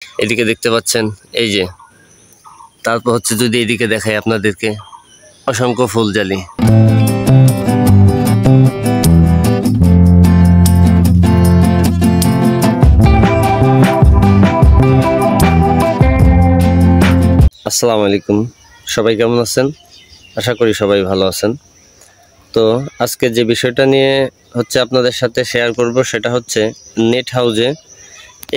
এদিকে দেখতে পাচ্ছেন এই যে, তারপর হচ্ছে যদি এদিকে দেখাই আপনাদেরকে অসংখ্য ফুলজালি। আসসালামু আলাইকুম, সবাই কেমন আছেন? আশা করি সবাই ভালো আছেন। তো আজকে যে বিষয়টা নিয়ে হচ্ছে আপনাদের সাথে শেয়ার করব সেটা হচ্ছে নেট হাউসে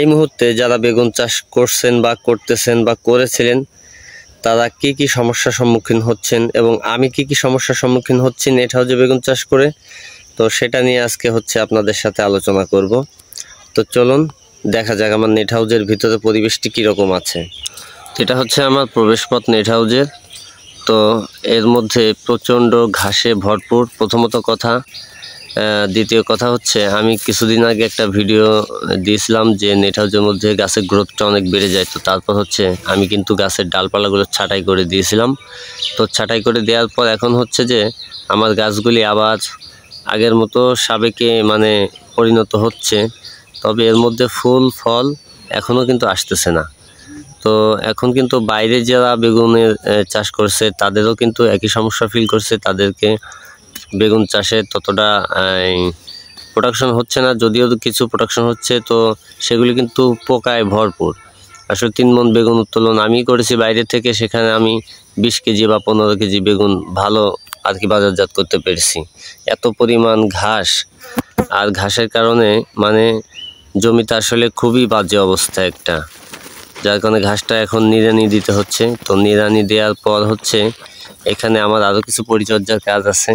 এই মুহূর্তে যারা বেগুন চাষ করছেন বা করতেছেন বা করেছিলেন তারা কি কি সমস্যার সম্মুখীন হচ্ছেন এবং আমি কি কি সমস্যার সম্মুখীন হচ্ছি নেট হাউসে বেগুন চাষ করে, তো সেটা নিয়ে আজকে হচ্ছে আপনাদের সাথে আলোচনা করব। তো চলুন দেখা যাক আমার নেট হাউসের ভিতরে পরিবেশটি কীরকম আছে। এটা হচ্ছে আমার প্রবেশপথ নেট হাউসের। তো এর মধ্যে প্রচণ্ড ঘাসে ভরপুর প্রথমত কথা। দ্বিতীয় কথা হচ্ছে আমি কিছুদিন আগে একটা ভিডিও দিয়েছিলাম যে নেট হাউসের মধ্যে গাছের গ্রোথটা অনেক বেড়ে যায়। তো তারপর হচ্ছে আমি কিন্তু গাছের ডালপালাগুলো ছাঁটাই করে দিয়েছিলাম। তো ছাঁটাই করে দেওয়ার পর এখন হচ্ছে যে আমার গাছগুলি আবার আগের মতো সাবেকে পরিণত হচ্ছে, তবে এর মধ্যে ফুল ফল এখনও কিন্তু আসতেছে না। তো এখন কিন্তু বাইরে যারা বেগুনের চাষ করছে তাদেরও কিন্তু একই সমস্যা ফিল করছে, তাদেরকে বেগুন চাষে ততটা প্রোডাকশন হচ্ছে না, যদিও কিছু প্রোডাকশন হচ্ছে তো সেগুলি কিন্তু পোকায় ভরপুর। আসলে 3 মণ বেগুন উত্তোলন আমি করেছি বাইরে থেকে, সেখানে আমি 20 কেজি বা 15 কেজি বেগুন ভালো আর কি বাজারজাত করতে পেরেছি। এত পরিমাণ ঘাস, আর ঘাসের কারণে জমিতে আসলে খুবই বাজে অবস্থা একটা, যার কারণে ঘাসটা এখন নিড়ানি দিতে হচ্ছে। তো নিড়ানি দেওয়ার পর হচ্ছে এখানে আমার আরও কিছু পরিচর্যার কাজ আছে।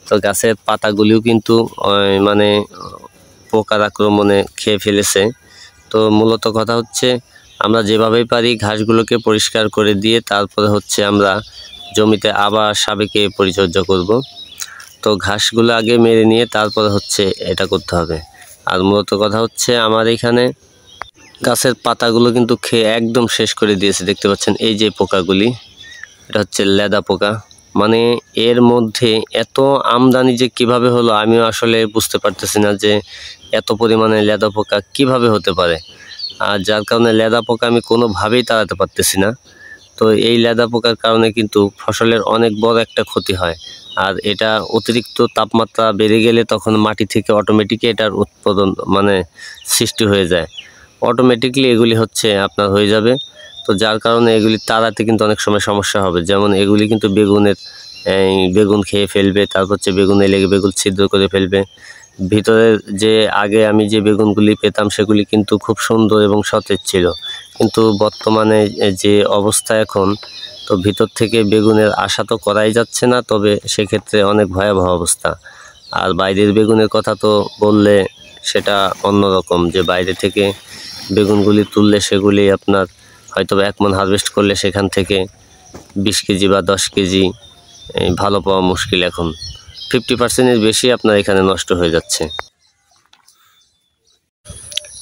তো গাছের পাতাগুলিও কিন্তু পোকার আক্রমণে খেয়ে ফেলেছে। তো মূলত কথা হচ্ছে আমরা যেভাবেই পারি ঘাসগুলোকে পরিষ্কার করে দিয়ে তারপরে হচ্ছে আমরা জমিতে আবার সাবেকে পরিচর্যা করব। তো ঘাসগুলো আগে মেরে নিয়ে তারপরে হচ্ছে এটা করতে হবে। আর মূলত কথা হচ্ছে আমার এখানে গাছের পাতাগুলো কিন্তু খেয়ে একদম শেষ করে দিয়েছে। দেখতে পাচ্ছেন এই যে পোকাগুলি, এটা হচ্ছে লেদা পোকা। এর মধ্যে এত আমদানি যে কিভাবে হলো আমিও আসলে বুঝতে পারতেছি না যে এত পরিমাণে লেদা পোকা কিভাবে হতে পারে। আর যার কারণে লেদা পোকা আমি কোনোভাবেই তাড়াতে পারতেছি না। তো এই লেদা পোকার কারণে কিন্তু ফসলের অনেক বড় একটা ক্ষতি হয়। আর এটা অতিরিক্ত তাপমাত্রা বেড়ে গেলে তখন মাটি থেকে অটোমেটিক এটার উৎপাদন সৃষ্টি হয়ে যায়, অটোমেটিকলি এগুলি হচ্ছে আপনার হয়ে যাবে। তো যার কারণে এগুলি তাড়াতে কিন্তু অনেক সময় সমস্যা হবে। যেমন এগুলি কিন্তু বেগুন খেয়ে ফেলবে, তারপর হচ্ছে বেগুনে লেগে বেগুন ছিদ্র করে ফেলবে। ভিতরের যে আগে আমি যে বেগুনগুলি পেতাম সেগুলি কিন্তু খুব সুন্দর এবং সতেজ ছিল, কিন্তু বর্তমানে যে অবস্থা এখন, তো ভিতর থেকে বেগুনের আশা তো করাই যাচ্ছে না, তবে সেক্ষেত্রে অনেক ভয়াবহ অবস্থা। আর বাইরের বেগুনের কথা তো বললে সেটা অন্যরকম, যে বাইরে থেকে বেগুনগুলি তুললে সেগুলি আপনার হয়তো 1 মণ হারভেস্ট করলে সেখান থেকে 20 কেজি বা 10 কেজি ভালো পাওয়া মুশকিল। এখন 50%-এর বেশি আপনার এখানে নষ্ট হয়ে যাচ্ছে।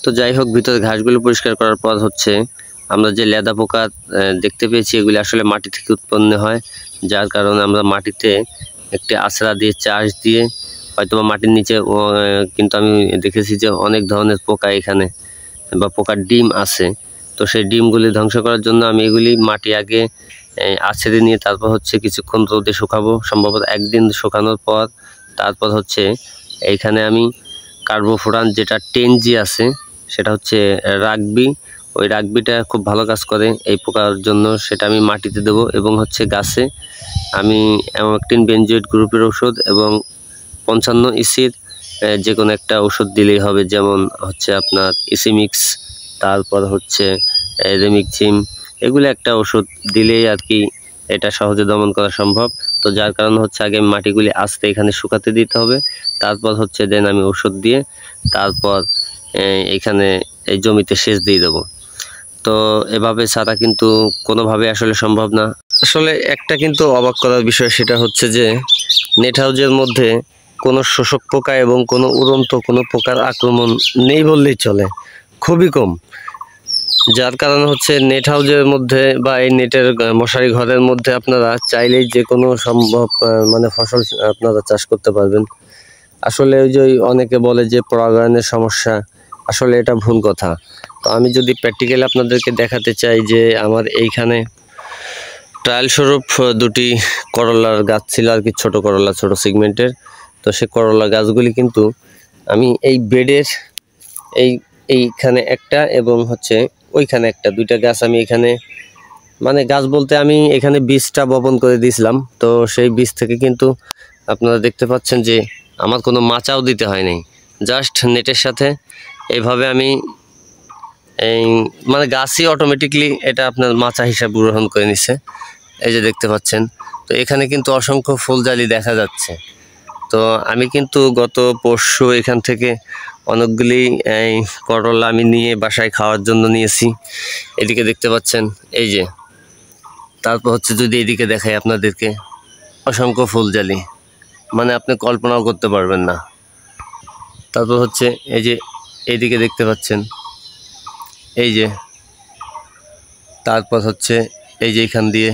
তো যাই হোক, ভিতরে ঘাসগুলো পরিষ্কার করার পর হচ্ছে আমরা যে লেদা পোকা দেখতে পেয়েছি এগুলি আসলে মাটি থেকে উৎপন্ন হয়, যার কারণে আমরা মাটিতে একটি আছড়া দিয়ে চাষ দিয়ে হয়তোবা মাটির নিচে কিন্তু আমি দেখেছি যে অনেক ধরনের পোকা এখানে বা পোকার ডিম আছে। তো সেই ডিমগুলি ধ্বংস করার জন্য আমি এগুলি মাটি আগে আছড়ে নিয়ে তারপর হচ্ছে কিছুক্ষণ রোদে শুকাবো, সম্ভবত 1 দিন শুকানোর পর তারপর হচ্ছে এইখানে আমি কার্বোফোরান যেটা 10G আছে সেটা হচ্ছে রাগবি, ওই রাগবিটা খুব ভালো কাজ করে এই পোকার জন্য, সেটা আমি মাটিতে দেবো। এবং হচ্ছে গাছে আমি অ্যামাক্টিন বেনজয়েড গ্রুপের ওষুধ এবং 55 ইসির যে কোনো একটা ওষুধ দিলেই হবে, যেমন হচ্ছে আপনার ইসিমিক্স, তারপর হচ্ছে রেমিকজিম, এগুলো একটা ওষুধ দিলেই আর কি এটা সহজে দমন করা সম্ভব। তো যার কারণে হচ্ছে আগে মাটিগুলি আস্তে এখানে শুকাতে দিতে হবে, তারপর হচ্ছে দেন আমি ওষুধ দিয়ে তারপর এখানে এই জমিতে সেচ দিয়ে দেবো। তো এভাবে ছাড়া কিন্তু কোনোভাবে আসলে সম্ভব না। আসলে একটা কিন্তু অবাক করার বিষয়, সেটা হচ্ছে যে নেট হাউসের মধ্যে কোনো শোষক পোকা এবং কোনো উড়ন্ত কোনো পোকার আক্রমণ নেই বললেই চলে, খুবই কম। যার কারণে হচ্ছে নেট হাউসের মধ্যে বা এই নেটের মশারি ঘরের মধ্যে আপনারা চাইলেই যে কোনো সম্ভব ফসল আপনারা চাষ করতে পারবেন। আসলে ওই যে অনেকে বলে যে পরাগায়নের সমস্যা, আসলে এটা ভুল কথা। তো আমি যদি প্র্যাকটিক্যালি আপনাদেরকে দেখাতে চাই যে আমার এইখানে ট্রায়াল স্বরূপ দুটি করলার গাছ ছিল আর কি, ছোট করলা, ছোট সিগমেন্টের। তো সেই করলা গাছগুলি কিন্তু আমি এই বেডের এইখানে একটা এবং হচ্ছে ওইখানে একটা, দুইটা গাছ আমি এখানে, মানে গাছ বলতে আমি এখানে বীজটা বপন করে দিয়েছিলাম। তো সেই বীজ থেকে কিন্তু আপনারা দেখতে পাচ্ছেন যে আমার কোনো মাচাও দিতে হয় নাই, জাস্ট নেটের সাথে এইভাবে আমি মানে গাছই অটোমেটিকলি এটা আপনার মাচা হিসাব গ্রহণ করে নিছে। এই যে দেখতে পাচ্ছেন, তো এখানে কিন্তু অসংখ্য ফুলজালি দেখা যাচ্ছে। তো আমি কিন্তু গত পরশু এখান থেকে অনেকগুলি করলা আমি নিয়ে বাসায় খাওয়ার জন্য নিয়েছি। এদিকে দেখতে পাচ্ছেন এই যে, তারপর হচ্ছে যদি এদিকে দেখাই আপনাদেরকে, অসংখ্য ফুলজালি, মানে আপনি কল্পনাও করতে পারবেন না। তারপর হচ্ছে এই যে এইদিকে দেখতে পাচ্ছেন এই যে, তারপর হচ্ছে এই যে এখান দিয়ে,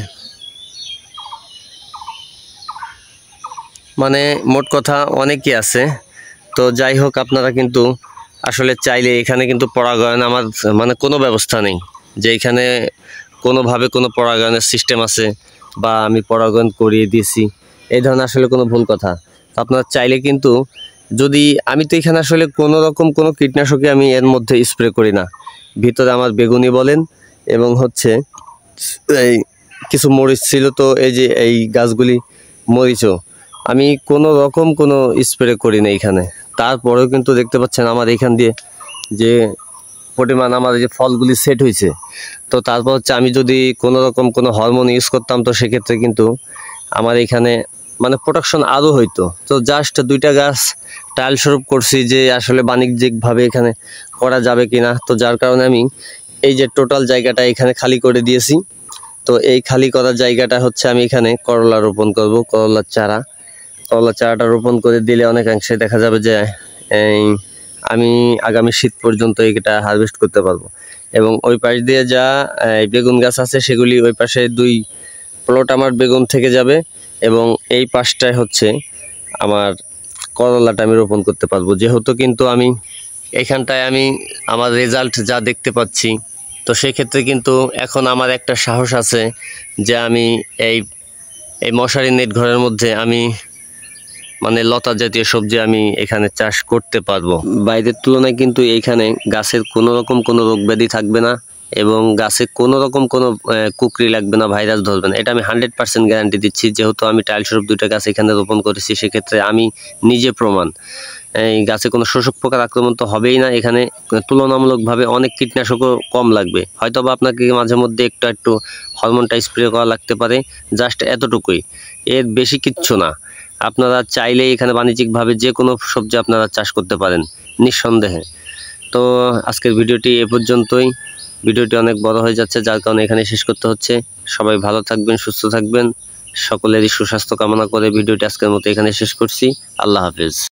মানে মোট কথা অনেকই আছে। তো যাই হোক, আপনারা কিন্তু আসলে চাইলে এখানে কিন্তু পরাগায়ন আমার মানে কোনো ব্যবস্থা নেই যে এখানে কোনোভাবে কোনো পরাগায়নের সিস্টেম আছে বা আমি পরাগায়ন করিয়ে দিয়েছি, এই ধরনের আসলে কোনো ভুল কথা। তো আপনারা চাইলে কিন্তু, যদি আমি তো এখানে আসলে কোনো রকম কোনো কীটনাশকই আমি এর মধ্যে স্প্রে করি না। ভিতরে আমার বেগুনি বলেন এবং হচ্ছে এই কিছু মরিচ ছিল, তো এই যে এই গাছগুলি মরিচও আমি কোনো রকম কোনো স্প্রে করি না এখানে। তারপরেও কিন্তু দেখতে পাচ্ছেন আমার এখান দিয়ে যে পরিমাণ আমার যে ফলগুলি সেট হয়েছে। তো তারপর হচ্ছে আমি যদি কোনো রকম কোনো হরমোন ইউজ করতাম, তো সেক্ষেত্রে কিন্তু আমার এখানে মানে প্রোডাকশন আরও হইতো। তো জাস্ট দুইটা গাছ ট্রায়াল স্বরূপ করছি যে আসলে বাণিজ্যিকভাবে এখানে করা যাবে কি না। তো যার কারণে আমি এই যে টোটাল জায়গাটা এখানে খালি করে দিয়েছি। তো এই খালি করার জায়গাটা হচ্ছে আমি এখানে করলা রোপণ করব, করলার চারাটা রোপণ করে দিলে অনেকাংশে দেখা যাবে যে আমি আগামী শীত পর্যন্ত এটা হারভেস্ট করতে পারবো। এবং ওই পাশ দিয়ে যা বেগুন গাছ আছে সেগুলি ওই পাশে 2 প্লট আমার বেগুন থেকে যাবে এবং এই পাশটায় হচ্ছে আমার করলাটা আমি রোপণ করতে পারবো। যেহেতু কিন্তু আমি এইখানটায় আমি আমার রেজাল্ট যা দেখতে পাচ্ছি, তো সেক্ষেত্রে কিন্তু এখন আমার একটা সাহস আছে যে আমি এই মশারি নেট ঘরের মধ্যে আমি মানে লতা জাতীয় সবজি আমি এখানে চাষ করতে পারবো। বাইরের তুলনায় কিন্তু এইখানে গাছের কোনো রকম কোনো রোগ ব্যাধি থাকবে না এবং গাছে কোনো রকম কোনো কুকরি লাগবে না, ভাইরাস ধরবে না। এটা আমি 100% গ্যারান্টি দিচ্ছি, যেহেতু আমি ট্রায়াল স্বরূপ 2টা গাছ এখানে রোপণ করেছি। সেক্ষেত্রে আমি নিজে প্রমাণ, এই গাছে কোনো শোষক পোকার আক্রমণ তো হবেই না। এখানে তুলনামূলকভাবে অনেক কীটনাশকও কম লাগবে, হয়তো বা আপনাকে মাঝে মধ্যে একটু হরমোনটা স্প্রে করা লাগতে পারে, জাস্ট এতটুকুই, এর বেশি কিচ্ছু না। আপনারা চাইলে এখানে বাণিজ্যিকভাবে যে কোনো সবজি আপনারা চাষ করতে পারেন নিঃসন্দেহে। তো আজকের ভিডিওটি এ পর্যন্তই। ভিডিওটি অনেক বড় হয়ে যাচ্ছে, যার কারণে এখানে শেষ করতে হচ্ছে। সবাই ভালো থাকবেন, সুস্থ থাকবেন, সকলেরই সুস্বাস্থ্য কামনা করে ভিডিওটি আজকের মতো এখানে শেষ করছি। আল্লাহ হাফেজ।